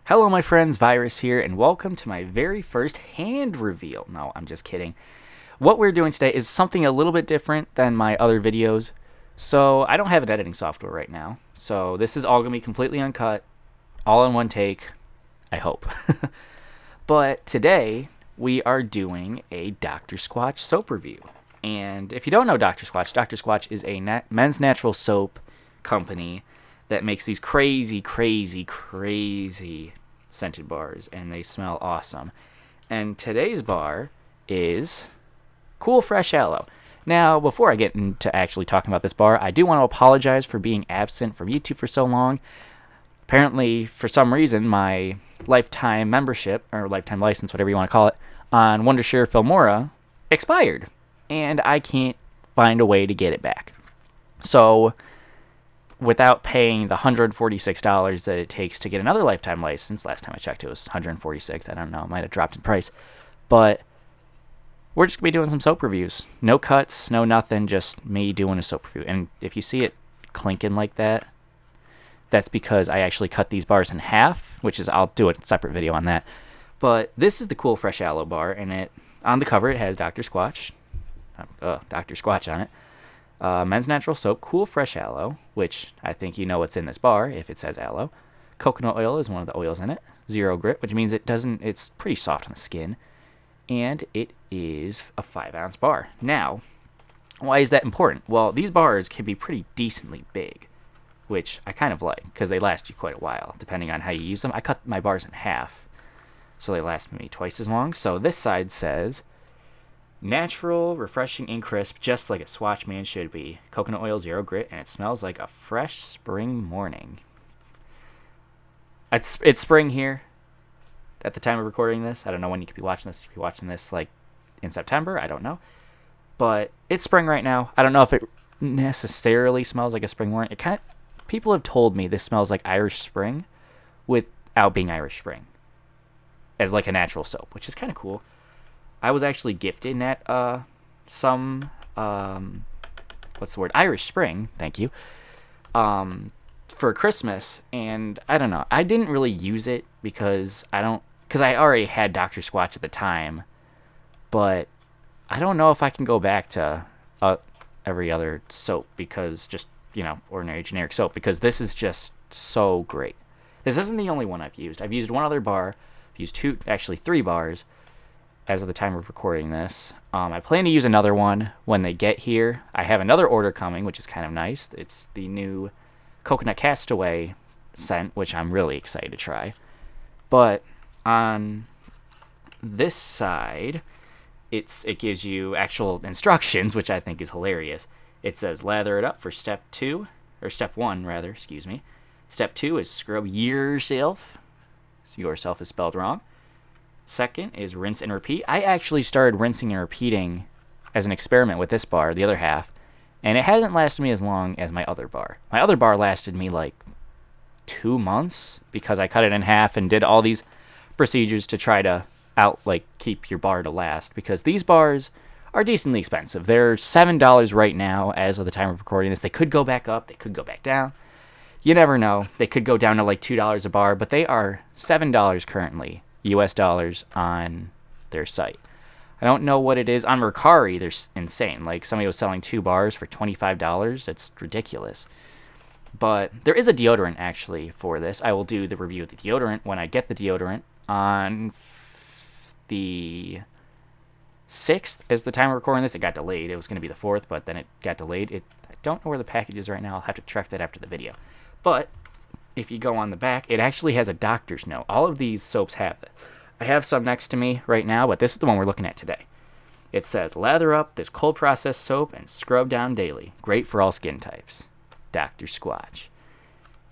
Hello my friends, Virus here, and welcome to my very first hand reveal. No, I'm just kidding. What we're doing today is something a little bit different than my other videos. So I don't have an editing software right now. So this is all going to be completely uncut, all in one take, I hope. But today we are doing a Dr. Squatch soap review. And if you don't know Dr. Squatch is a men's natural soap company that makes these crazy scented bars, and they smell awesome. And today's bar is Cool Fresh Aloe. Now, before I get into actually talking about this bar, I do want to apologize for being absent from YouTube for so long. Apparently, for some reason, my lifetime membership, or lifetime license, whatever you want to call it, on Wondershare Filmora expired. And I can't find a way to get it back. So, without paying the $146 that it takes to get another lifetime license, last time I checked it was $146. I don't know, it might have dropped in price. But we're just going to be doing some soap reviews. No cuts, no nothing, just me doing a soap review. And if you see it clinking like that, that's because I actually cut these bars in half, which is, I'll do a separate video on that. But this is the Cool Fresh Aloe bar, and on the cover it has Dr. Squatch on it. Men's Natural Soap, Cool Fresh Aloe, which I think you know what's in this bar if it says aloe. Coconut oil is one of the oils in it. Zero grit, which means it's pretty soft on the skin. And it is a 5-ounce bar. Now, why is that important? Well, these bars can be pretty decently big, which I kind of like, because they last you quite a while, depending on how you use them. I cut my bars in half, so they last me twice as long. So this side says, natural, refreshing, and crisp, just like a Squatch man should be. Coconut oil, zero grit, and it smells like a fresh spring morning. It's spring here at the time of recording this. I don't know when you could be watching this. You could be watching this like in September. I don't know. But it's spring right now. I don't know if it necessarily smells like a spring morning. People have told me this smells like Irish Spring without being Irish Spring as like a natural soap, which is kind of cool. I was actually gifted at some Irish Spring, thank you, for Christmas, and I don't know, I didn't really use it because I already had Dr. Squatch at the time, but I don't know if I can go back to every other soap, because just, ordinary generic soap, because this is just so great. This isn't the only one I've used. I've used one other bar. I've used three bars as of the time of recording this. I plan to use another one when they get here. I have another order coming, which is kind of nice. It's the new Coconut Castaway scent, which I'm really excited to try. But on this side, it gives you actual instructions, which I think is hilarious. It says lather it up for step 1 rather, excuse me. Step 2 is scrub yourself. Yourself is spelled wrong. Second is rinse and repeat. I actually started rinsing and repeating as an experiment with this bar, the other half, and it hasn't lasted me as long as my other bar. My other bar lasted me like 2 months because I cut it in half and did all these procedures to try to keep your bar to last, because these bars are decently expensive. They're $7 right now as of the time of recording this. They could go back up, they could go back down. You never know. They could go down to like $2 a bar, but they are $7 currently. US dollars on their site. I don't know what it is on Mercari. They're insane. Like, somebody was selling 2 bars for $25. It's ridiculous. But there is a deodorant actually for this. I will do the review of the deodorant when I get the deodorant on the 6th as the time of recording this. It got delayed. It was going to be the 4th, but then it got delayed. I don't know where the package is right now. I'll have to track that after the video. But if you go on the back, it actually has a doctor's note. All of these soaps have it. I have some next to me right now, but this is the one we're looking at today. It says, lather up this cold processed soap and scrub down daily. Great for all skin types. Dr. Squatch.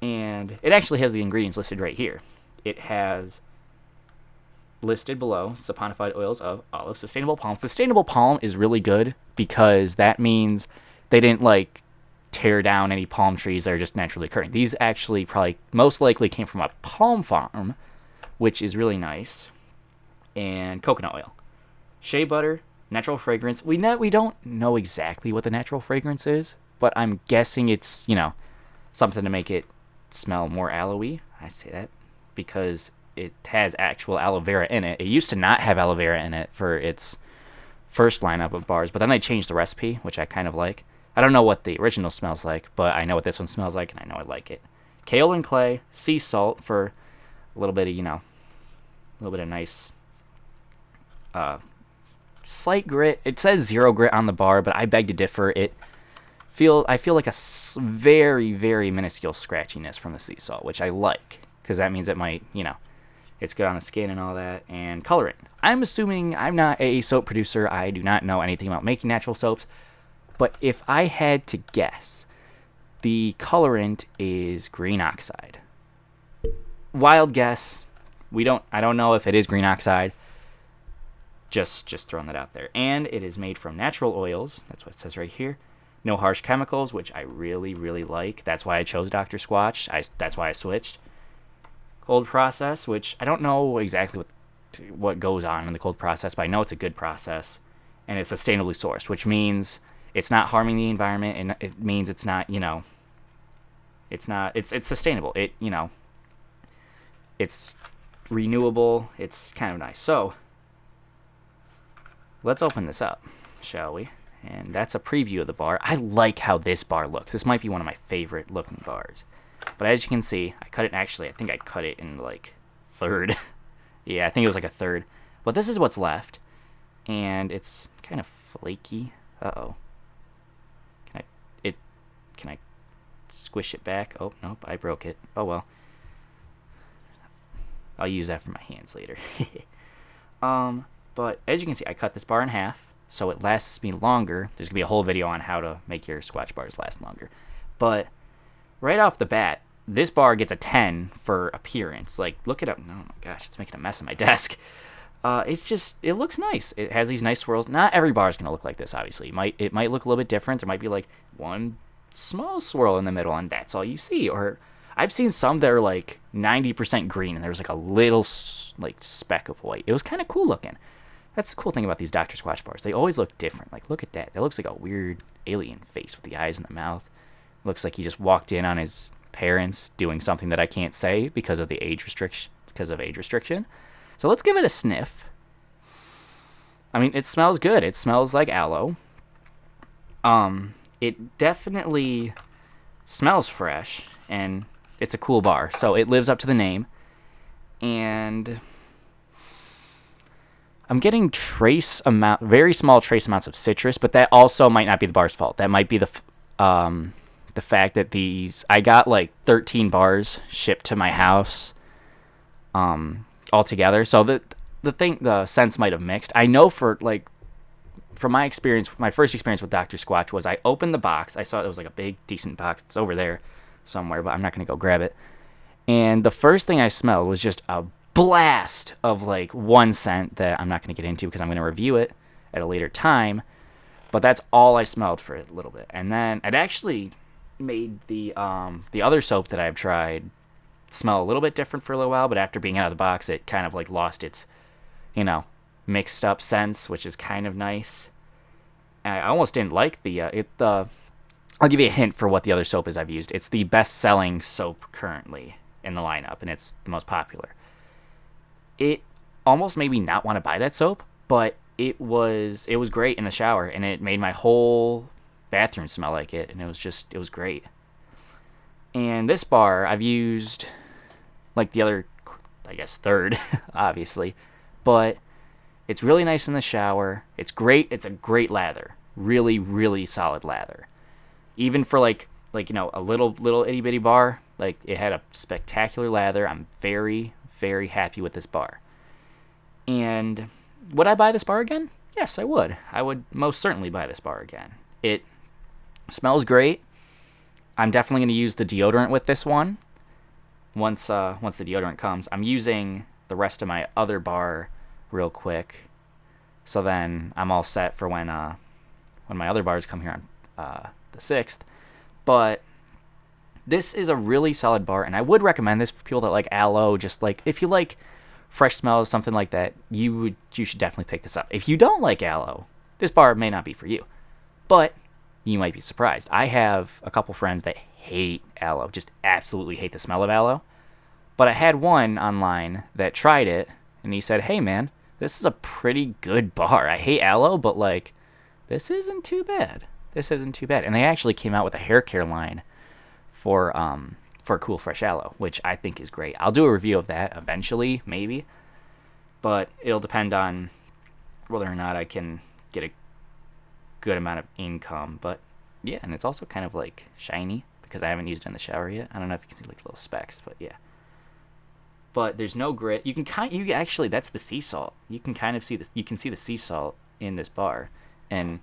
And it actually has the ingredients listed right here. It has listed below saponified oils of olive, sustainable palm. Sustainable palm is really good because that means they didn't tear down any palm trees that are just naturally occurring. These actually probably most likely came from a palm farm, which is really nice. And coconut oil. Shea butter, natural fragrance. We don't know exactly what the natural fragrance is, but I'm guessing it's, something to make it smell more aloe-y. I say that because it has actual aloe vera in it. It used to not have aloe vera in it for its first lineup of bars, but then they changed the recipe, which I kind of like. I don't know what the original smells like, but I know what this one smells like, and I know I like it. Kale and clay, sea salt for a little bit of, a little bit of nice, slight grit. It says 0 grit on the bar, but I beg to differ. I feel like a very, very minuscule scratchiness from the sea salt, which I like, because that means it might, it's good on the skin and all that. And colorant. I'm assuming I'm not a soap producer. I do not know anything about making natural soaps. But if I had to guess, the colorant is green oxide. Wild guess. I don't know if it is green oxide. Just throwing that out there. And it is made from natural oils. That's what it says right here. No harsh chemicals, which I really, really like. That's why I chose Dr. Squatch. That's why I switched. Cold process, which I don't know exactly what goes on in the cold process, but I know it's a good process. And it's sustainably sourced, which means it's not harming the environment, and it means it's not, it's sustainable. It's renewable. It's kind of nice. So, let's open this up, shall we? And that's a preview of the bar. I like how this bar looks. This might be one of my favorite looking bars. But as you can see, I cut it, actually, I think I cut it in like third. Yeah, I think it was like a third. But this is what's left. And it's kind of flaky. Uh-oh. Can I squish it back? Oh, nope, I broke it. Oh, well. I'll use that for my hands later. But as you can see, I cut this bar in half, so it lasts me longer. There's going to be a whole video on how to make your Squatch bars last longer. But right off the bat, this bar gets a 10 for appearance. Like, look at it. Oh my gosh, it's making a mess of my desk. It looks nice. It has these nice swirls. Not every bar is going to look like this, obviously. It might look a little bit different. There might be like one small swirl in the middle, and that's all you see. Or I've seen some that are like 90% green, and there's like a little like speck of white. It was kind of cool looking. That's the cool thing about these Dr. Squatch bars. They always look different. Like, look at that. That looks like a weird alien face with the eyes and the mouth. Looks like he just walked in on his parents doing something that I can't say because of the age restriction. So let's give it a sniff. I mean, it smells good. It smells like aloe. It definitely smells fresh, and it's a cool bar, so it lives up to the name. And I'm getting very small trace amounts of citrus, but that also might not be the bar's fault. That might be the fact that I got like 13 bars shipped to my house, altogether. So the scents might have mixed. I know from my experience, my first experience with Dr. Squatch was I opened the box. I saw it was like a big, decent box. It's over there somewhere, but I'm not going to go grab it. And the first thing I smelled was just a blast of like one scent that I'm not going to get into because I'm going to review it at a later time. But that's all I smelled for a little bit. And then it actually made the other soap that I've tried smell a little bit different for a little while, but after being out of the box, it kind of like lost its, mixed up scents, which is kind of nice. And I almost didn't like I'll give you a hint for what the other soap is I've used. It's the best-selling soap currently in the lineup, and it's the most popular. It almost made me not want to buy that soap, but it was great in the shower, and it made my whole bathroom smell like it, and it was great. And this bar I've used like the other, I guess, third, obviously, but it's really nice in the shower. It's great. It's a great lather. Really, really solid lather. Even for like a little itty bitty bar, like it had a spectacular lather. I'm very, very happy with this bar. And would I buy this bar again? Yes, I would. I would most certainly buy this bar again. It smells great. I'm definitely going to use the deodorant with this one. Once the deodorant comes, I'm using the rest of my other bar real quick. So then I'm all set for when my other bars come here on the 6th. But this is a really solid bar, and I would recommend this for people that like aloe. Just like if you like fresh smells, something like that, you should definitely pick this up. If you don't like aloe, this bar may not be for you. But you might be surprised. I have a couple friends that hate aloe, just absolutely hate the smell of aloe. But I had one online that tried it, and he said, hey man, this is a pretty good bar. I hate Aloe, but like, this isn't too bad. This isn't too bad. And they actually came out with a hair care line for Cool Fresh Aloe, which I think is great. I'll do a review of that eventually, maybe, but it'll depend on whether or not I can get a good amount of income. But yeah, and it's also kind of like shiny because I haven't used it in the shower yet. I don't know if you can see like little specks, but yeah. But there's no grit. You actually, that's the sea salt. You can kind of see this. You can see the sea salt in this bar, and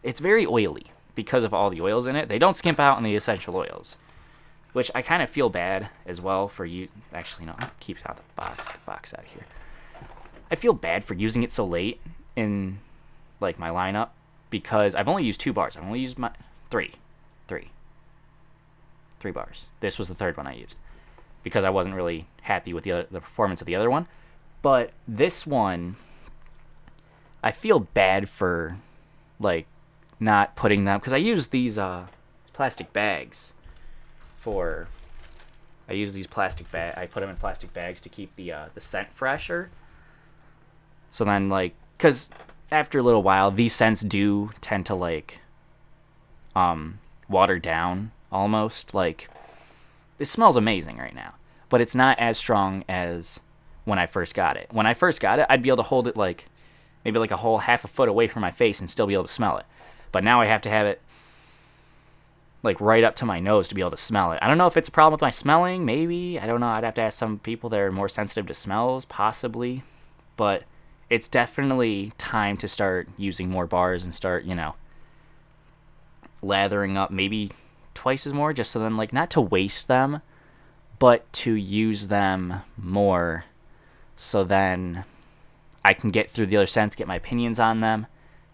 it's very oily because of all the oils in it. They don't skimp out on the essential oils, which I kind of feel bad as well for you. Actually, no, keep out the box out of here. I feel bad for using it so late in like my lineup because I've only used 2 bars. I've only used my three bars. This was the 3rd one I used because I wasn't really happy with the performance of the other one. But this one, I feel bad for like not putting them because I use these plastic bags for. I use these plastic bags. I put them in plastic bags to keep the scent fresher. So then, like, because after a little while, these scents do tend to like water down almost. Like, it smells amazing right now, but it's not as strong as when I first got it. When I first got it, I'd be able to hold it like maybe like a whole half a foot away from my face and still be able to smell it. But now I have to have it like right up to my nose to be able to smell it. I don't know if it's a problem with my smelling, maybe. I don't know. I'd have to ask some people that are more sensitive to smells, possibly. But it's definitely time to start using more bars and start, lathering up maybe twice as more, just so then, like, not to waste them, but to use them more so then I can get through the other scents, get my opinions on them,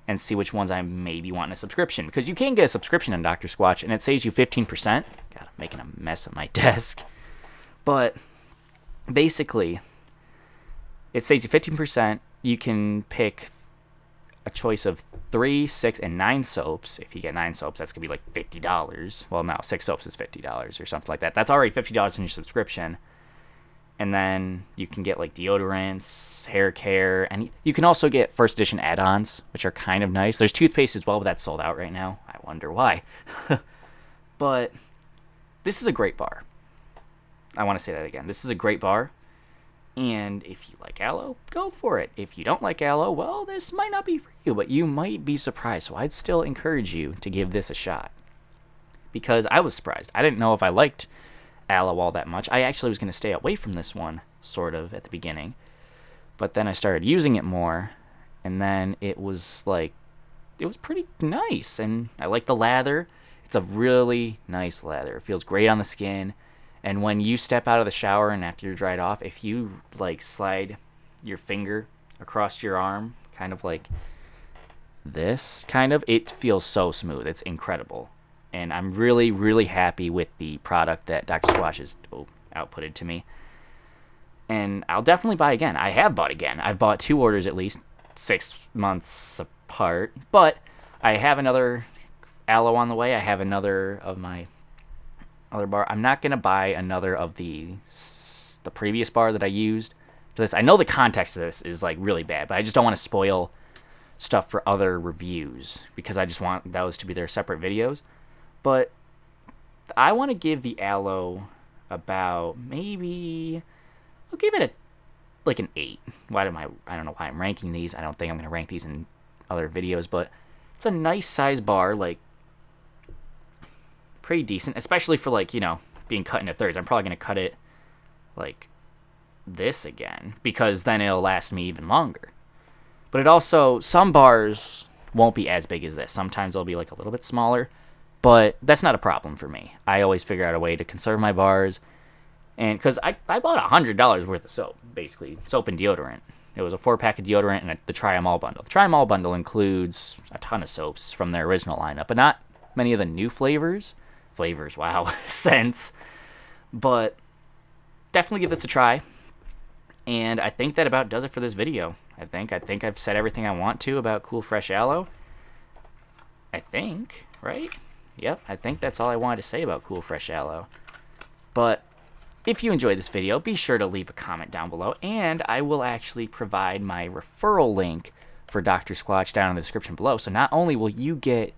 and see which ones I maybe want in a subscription. Because you can get a subscription on Dr. Squatch, and it saves you 15%. God, I'm making a mess of my desk. But basically, it saves you 15%. You can pick a choice of 3, 6, and 9 soaps. If you get 9 soaps, that's going to be like $50. Well, no, 6 soaps is $50 or something like that. That's already $50 in your subscription. And then you can get like deodorants, hair care, and you can also get first edition add-ons, which are kind of nice. There's toothpaste as well, but that's sold out right now. I wonder why. But this is a great bar. I want to say that again. This is a great bar. And if you like Aloe, go for it. If you don't like Aloe, well, this might not be for you, but you might be surprised. So I'd still encourage you to give this a shot. Because I was surprised. I didn't know if I liked Aloe all that much. I actually was going to stay away from this one, sort of, at the beginning. But then I started using it more, and then it was pretty nice. And I like the lather. It's a really nice lather. It feels great on the skin. And when you step out of the shower and after you're dried off, if you like slide your finger across your arm, kind of like this, it feels so smooth. It's incredible. And I'm really, really happy with the product that Dr. Squatch has outputted to me. And I'll definitely buy again. I have bought again. I've bought 2 orders at least, 6 months apart. But I have another Aloe on the way. I have another of my other bar. I'm not going to buy another of the previous bar that I used for this. I know the context of this is like really bad, but I just don't want to spoil stuff for other reviews because I just want those to be their separate videos. But I want to give the Aloe about maybe, I'll give it an 8. I don't know why I'm ranking these. I don't think I'm going to rank these in other videos, but it's a nice size bar, like pretty decent, especially for like, being cut into thirds. I'm probably going to cut it like this again because then it'll last me even longer. But it also, some bars won't be as big as this. Sometimes they'll be like a little bit smaller, but that's not a problem for me. I always figure out a way to conserve my bars. And because I bought $100 worth of soap, basically, soap and deodorant. It was a 4-pack of deodorant and the Try 'em All bundle. The Try 'em All bundle includes a ton of soaps from their original lineup, but not many of the new flavors. Wow, scents. But definitely give this a try. And I think that about does it for this video. I think I've said everything I want to about Cool Fresh Aloe. I think, right? Yep, I think that's all I wanted to say about Cool Fresh Aloe. But if you enjoyed this video, be sure to leave a comment down below, and I will actually provide my referral link for Dr. Squatch down in the description below. So not only will you get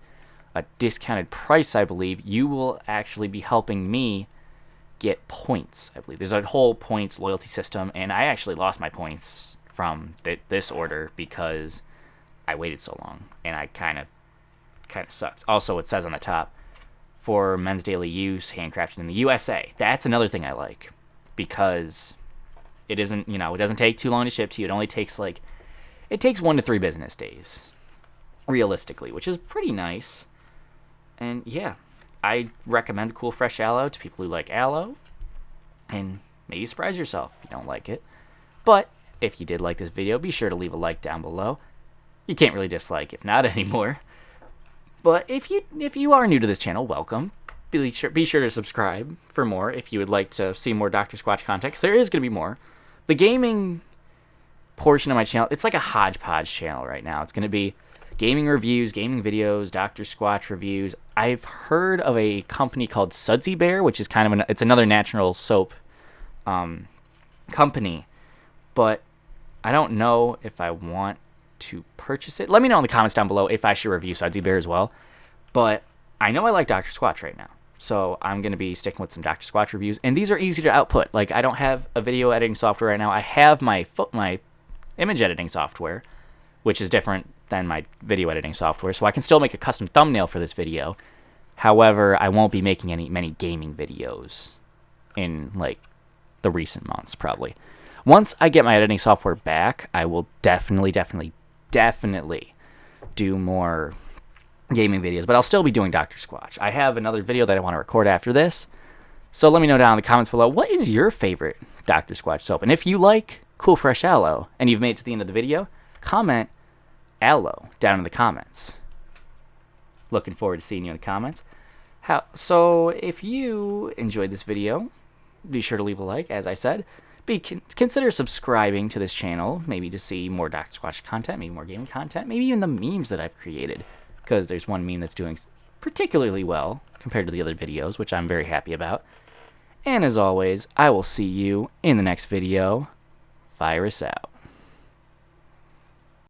a discounted price, I believe, you will actually be helping me get points. I believe there's a whole points loyalty system, and I actually lost my points from this order because I waited so long, and I kind of sucks. Also, it says on the top, for men's daily use, handcrafted in the USA. That's another thing I like, because it isn't, it doesn't take too long to ship to you. It only takes it takes 1 to 3 business days, realistically, which is pretty nice. And yeah, I recommend Cool Fresh Aloe to people who like aloe, and maybe surprise yourself if you don't like it. But if you did like this video, be sure to leave a like down below. You can't really dislike if not anymore. But if you are new to this channel, welcome. Be sure to subscribe for more if you would like to see more Dr. Squatch content, 'cause there is going to be more. The gaming portion of my channel, it's like a hodgepodge channel right now. It's going to be gaming reviews, gaming videos, Dr. Squatch reviews. I've heard of a company called Sudsy Bear, which is kind of it's another natural soap company, but I don't know if I want to purchase it. Let me know in the comments down below if I should review Sudsy Bear as well. But I know I like Dr. Squatch right now, so I'm going to be sticking with some Dr. Squatch reviews, and these are easy to output. Like, I don't have a video editing software right now. I have my image editing software, which is different than my video editing software, so I can still make a custom thumbnail for this video. However, I won't be making many gaming videos in the recent months, probably. Once I get my editing software back, I will definitely do more gaming videos, but I'll still be doing Dr. Squatch. I have another video that I want to record after this, so let me know down in the comments below, what is your favorite Dr. Squatch soap? And if you like Cool Fresh Aloe and you've made it to the end of the video, comment Aloe down in the comments. Looking forward to seeing you in the comments. So if you enjoyed this video, be sure to leave a like, as I said. Consider subscribing to this channel, maybe to see more Dr. Squatch content, maybe more gaming content, maybe even the memes that I've created, because there's one meme that's doing particularly well compared to the other videos, which I'm very happy about. And as always, I will see you in the next video. Virus out.